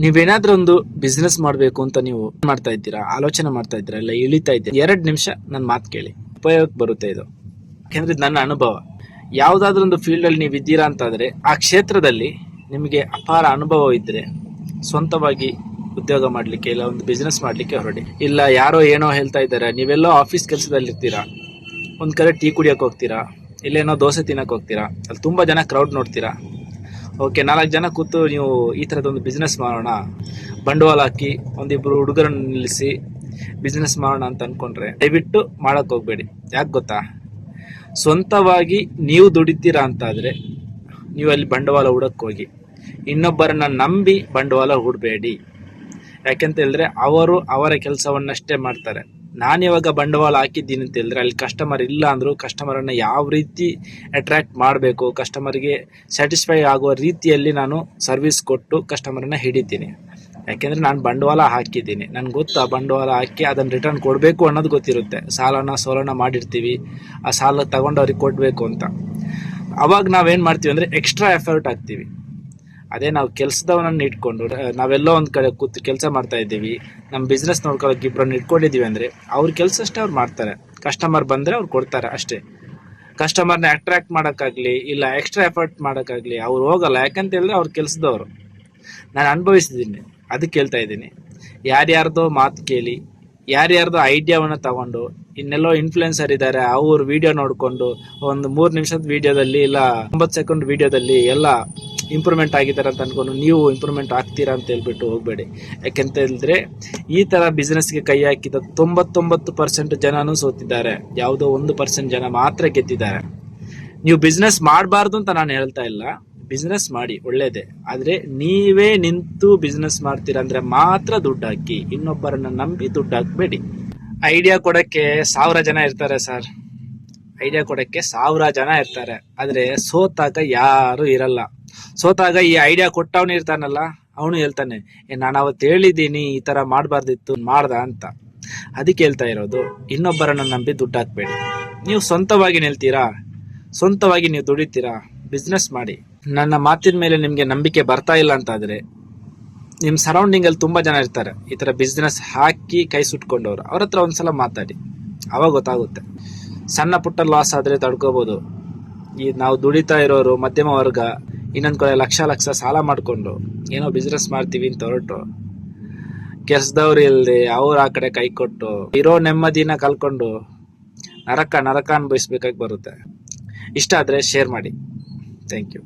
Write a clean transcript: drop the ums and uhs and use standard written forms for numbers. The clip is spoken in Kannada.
ನೀವೇನಾದ್ರೂ ಒಂದು ಬಿಸ್ನೆಸ್ ಮಾಡಬೇಕು ಅಂತ ನೀವು ಮಾಡ್ತಾ ಇದ್ದೀರಾ, ಆಲೋಚನೆ ಮಾಡ್ತಾ ಇದ್ದೀರಾ, ಇಲ್ಲ ಇಳಿತಾ ಇದ್ದೀರಾ, 2 ನಿಮಿಷ ನನ್ನ ಮಾತು ಕೇಳಿ, ಉಪಯೋಗಕ್ಕೆ ಬರುತ್ತೆ ಇದು. ಯಾಕೆಂದ್ರೆ ಇದು ನನ್ನ ಅನುಭವ. ಯಾವ್ದಾದ್ರು ಒಂದು ಫೀಲ್ಡ್ ಅಲ್ಲಿ ನೀವು ಇದ್ದೀರಾ ಅಂತಾದ್ರೆ ಆ ಕ್ಷೇತ್ರದಲ್ಲಿ ನಿಮಗೆ ಅಪಾರ ಅನುಭವ ಇದ್ರೆ ಸ್ವಂತವಾಗಿ ಉದ್ಯೋಗ ಮಾಡ್ಲಿಕ್ಕೆ ಇಲ್ಲ ಒಂದು ಬಿಸ್ನೆಸ್ ಮಾಡ್ಲಿಕ್ಕೆ ಹೊರಡಿ. ಇಲ್ಲ ಯಾರೋ ಏನೋ ಹೇಳ್ತಾ ಇದ್ದಾರೆ, ನೀವೆಲ್ಲೋ ಆಫೀಸ್ ಕೆಲಸದಲ್ಲಿ ಇರ್ತೀರಾ, ಒಂದ್ ಕಡೆ ಟೀ ಕುಡಿಯಕ್ಕೆ ಹೋಗ್ತೀರಾ, ಇಲ್ಲೇನೋ ದೋಸೆ ತಿನ್ನಕ್ ಹೋಗ್ತೀರಾ, ಅಲ್ಲಿ ತುಂಬಾ ಜನ ಕ್ರೌಡ್ ನೋಡ್ತೀರಾ. ಓಕೆ, 4 ಜನ ಕೂತು ನೀವು ಈ ಥರದೊಂದು ಬಿಸ್ನೆಸ್ ಮಾಡೋಣ, ಬಂಡವಾಳ ಹಾಕಿ ಒಂದಿಬ್ರು ಹುಡುಗರನ್ನು ನಿಲ್ಲಿಸಿ ಬಿಸ್ನೆಸ್ ಮಾಡೋಣ ಅಂತ ಅನ್ಕೊಂಡ್ರೆ ದಯವಿಟ್ಟು ಮಾಡಕ್ ಹೋಗ್ಬೇಡಿ. ಯಾಕೆ ಗೊತ್ತಾ, ಸ್ವಂತವಾಗಿ ನೀವು ದುಡಿತೀರಾ ಅಂತಾದ್ರೆ ನೀವು ಅಲ್ಲಿ ಬಂಡವಾಳ ಹೂಡಕ್ ಹೋಗಿ, ಇನ್ನೊಬ್ಬರನ್ನ ನಂಬಿ ಬಂಡವಾಳ ಹೂಡಬೇಡಿ. ಯಾಕೆಂತ ಹೇಳಿದ್ರೆ ಅವರು ಅವರ ಕೆಲಸವನ್ನಷ್ಟೇ ಮಾಡ್ತಾರೆ. ನಾನಿವಾಗ ಬಂಡವಾಳ ಹಾಕಿದ್ದೀನಿ ಅಂತ ಹೇಳಿದ್ರೆ ಅಲ್ಲಿ ಕಸ್ಟಮರ್ ಇಲ್ಲ ಅಂದರೂ ಕಸ್ಟಮರನ್ನು ಯಾವ ರೀತಿ ಅಟ್ರಾಕ್ಟ್ ಮಾಡಬೇಕು, ಕಸ್ಟಮರ್ಗೆ ಸ್ಯಾಟಿಸ್ಫೈ ಆಗುವ ರೀತಿಯಲ್ಲಿ ನಾನು ಸರ್ವಿಸ್ ಕೊಟ್ಟು ಕಸ್ಟಮರನ್ನು ಹಿಡಿತೀನಿ. ಯಾಕೆಂದರೆ ನಾನು ಬಂಡವಾಳ ಹಾಕಿದ್ದೀನಿ, ನನಗೆ ಗೊತ್ತು ಆ ಬಂಡವಾಳ ಹಾಕಿ ಅದನ್ನು ರಿಟರ್ನ್ ಕೊಡಬೇಕು ಅನ್ನೋದು ಗೊತ್ತಿರುತ್ತೆ. ಸಾಲನ ಸೋಲನ ಮಾಡಿರ್ತೀವಿ, ಆ ಸಾಲ ತಗೊಂಡು ಅವ್ರಿಗೆ ಕೊಡಬೇಕು ಅಂತ. ಅವಾಗ ನಾವೇನು ಮಾಡ್ತೀವಿ ಅಂದರೆ ಎಕ್ಸ್ಟ್ರಾ ಎಫರ್ಟ್ ಹಾಕ್ತೀವಿ. ಅದೇ ನಾವು ಕೆಲಸದವನನ್ನು ಇಟ್ಕೊಂಡು ನಾವೆಲ್ಲೋ ಒಂದು ಕಡೆ ಕೂತು ಕೆಲಸ ಮಾಡ್ತಾ ಇದ್ದೀವಿ, ನಮ್ಮ ಬಿಸ್ನೆಸ್ ನೋಡ್ಕೊಳ್ಳೋಕೆ ಇಬ್ಬರನ್ನು ಇಟ್ಕೊಂಡಿದ್ದೀವಿ ಅಂದರೆ ಅವ್ರ ಕೆಲಸ ಅಷ್ಟೇ ಅವ್ರು ಮಾಡ್ತಾರೆ. ಕಸ್ಟಮರ್ ಬಂದರೆ ಅವ್ರು ಕೊಡ್ತಾರೆ ಅಷ್ಟೇ. ಕಸ್ಟಮರ್ನ ಅಟ್ರಾಕ್ಟ್ ಮಾಡೋಕ್ಕಾಗಲಿ ಇಲ್ಲ ಎಕ್ಸ್ಟ್ರಾ ಎಫರ್ಟ್ ಮಾಡೋಕ್ಕಾಗಲಿ ಅವ್ರು ಹೋಗಲ್ಲ. ಯಾಕಂತ ಹೇಳಿದ್ರೆ ಅವ್ರ ಕೆಲಸದವರು. ನಾನು ಅನುಭವಿಸಿದ್ದೀನಿ, ಅದಕ್ಕೆ ಹೇಳ್ತಾ ಇದ್ದೀನಿ. ಯಾರ್ಯಾರ್ದೋ ಮಾತು ಕೇಳಿ, ಯಾರ್ಯಾರ್ದೋ ಐಡಿಯಾವನ್ನು ತಗೊಂಡು, ಇನ್ನೆಲ್ಲೋ ಇನ್ಫ್ಲುಯೆನ್ಸರ್ ಇದ್ದಾರೆ ಅವ್ರ ವಿಡಿಯೋ ನೋಡಿಕೊಂಡು ಒಂದು 3 ನಿಮಿಷದ ವಿಡಿಯೋದಲ್ಲಿ ಇಲ್ಲ 9 ಸೆಕೆಂಡ್ ವಿಡಿಯೋದಲ್ಲಿ ಎಲ್ಲ ಇಂಪ್ರೂವ್ಮೆಂಟ್ ಆಗಿದ್ದಾರೆ ಅಂತ ಅನ್ಕೊಂಡು ನೀವು ಇಂಪ್ರೂವ್ಮೆಂಟ್ ಆಗ್ತೀರಾ ಅಂತ ಹೇಳ್ಬಿಟ್ಟು ಹೋಗಬೇಡಿ. ಯಾಕೆಂತ ಹೇಳಿದ್ರೆ ಈ ಥರ ಬಿಸ್ನೆಸ್ಗೆ ಕೈ ಹಾಕಿದ 99% ಜನನೂ ಸೋತಿದ್ದಾರೆ, ಯಾವುದೋ 1% ಜನ ಮಾತ್ರ ಗೆದ್ದಿದ್ದಾರೆ. ನೀವು ಬಿಸ್ನೆಸ್ ಮಾಡಬಾರ್ದು ಅಂತ ನಾನು ಹೇಳ್ತಾ ಇಲ್ಲ, ಬಿಸ್ನೆಸ್ ಮಾಡಿ ಒಳ್ಳೇದೇ. ಆದರೆ ನೀವೇ ನಿಂತು ಬಿಸ್ನೆಸ್ ಮಾಡ್ತೀರಾ ಅಂದರೆ ಮಾತ್ರ ದುಡ್ಡು ಹಾಕಿ, ಇನ್ನೊಬ್ಬರನ್ನ ನಂಬಿ ದುಡ್ಡು ಹಾಕಬೇಡಿ. ಐಡಿಯಾ ಕೊಡೋಕ್ಕೆ 1000 ಜನ ಇರ್ತಾರೆ ಸರ್, ಐಡಿಯಾ ಕೊಡೋಕ್ಕೆ 1000 ಜನ ಇರ್ತಾರೆ. ಆದರೆ ಸೋತಾಗ ಯಾರು ಇರಲ್ಲ. ಸೋತಾಗ ಈ ಐಡಿಯಾ ಕೊಟ್ಟವನು ಇರ್ತಾನಲ್ಲ, ಅವನು ಹೇಳ್ತಾನೆ, ನಾನು ಅವತ್ತು ಹೇಳಿದ್ದೀನಿ ಈ ಥರ ಮಾಡಬಾರ್ದಿತ್ತು, ಮಾಡ್ದ ಅಂತ. ಅದಕ್ಕೆ ಹೇಳ್ತಾ ಇರೋದು, ಇನ್ನೊಬ್ಬರನ್ನ ನಂಬಿ ದುಡ್ಡು ಹಾಕಬೇಡಿ. ನೀವು ಸ್ವಂತವಾಗಿ ನಿಲ್ತೀರಾ, ಸ್ವಂತವಾಗಿ ನೀವು ದುಡಿತೀರಾ, ಬಿಸ್ನೆಸ್ ಮಾಡಿ. ನನ್ನ ಮಾತಿನ ಮೇಲೆ ನಿಮಗೆ ನಂಬಿಕೆ ಬರ್ತಾ ಇಲ್ಲ ಅಂತಾದರೆ ನಿಮ್ಮ ಸರೌಂಡಿಂಗಲ್ಲಿ ತುಂಬ ಜನ ಇರ್ತಾರೆ ಈ ಥರ ಬಿಸ್ನೆಸ್ ಹಾಕಿ ಕೈ ಸುಟ್ಕೊಂಡವ್ರು, ಅವ್ರ ಹತ್ರ ಒಂದ್ಸಲ ಮಾತಾಡಿ, ಅವಾಗ ಗೊತ್ತಾಗುತ್ತೆ. ಸಣ್ಣ ಪುಟ್ಟ ಲಾಸ್ ಆದರೆ ತಡ್ಕೋಬೋದು. ಈ ನಾವು ದುಡಿತಾ ಇರೋರು ಮಧ್ಯಮ ವರ್ಗ ಇನ್ನೊಂದು ಕಡೆ ಲಕ್ಷ ಸಾಲ ಮಾಡಿಕೊಂಡು ಏನೋ ಬಿಸ್ನೆಸ್ ಮಾಡ್ತೀವಿ ಅಂತ ಹೊರಟು ಕೆಲಸದವ್ರು ಇಲ್ಲದೆ ಅವ್ರು ಆ ಕಡೆ ಕೈ ಕೊಟ್ಟು ಇರೋ ನೆಮ್ಮದಿನ ಕಲ್ಕೊಂಡು ನರಕ ಅನುಭವಿಸ್ಬೇಕಾಗಿ ಬರುತ್ತೆ. ಇಷ್ಟ ಆದರೆ ಶೇರ್ ಮಾಡಿ. Thank you.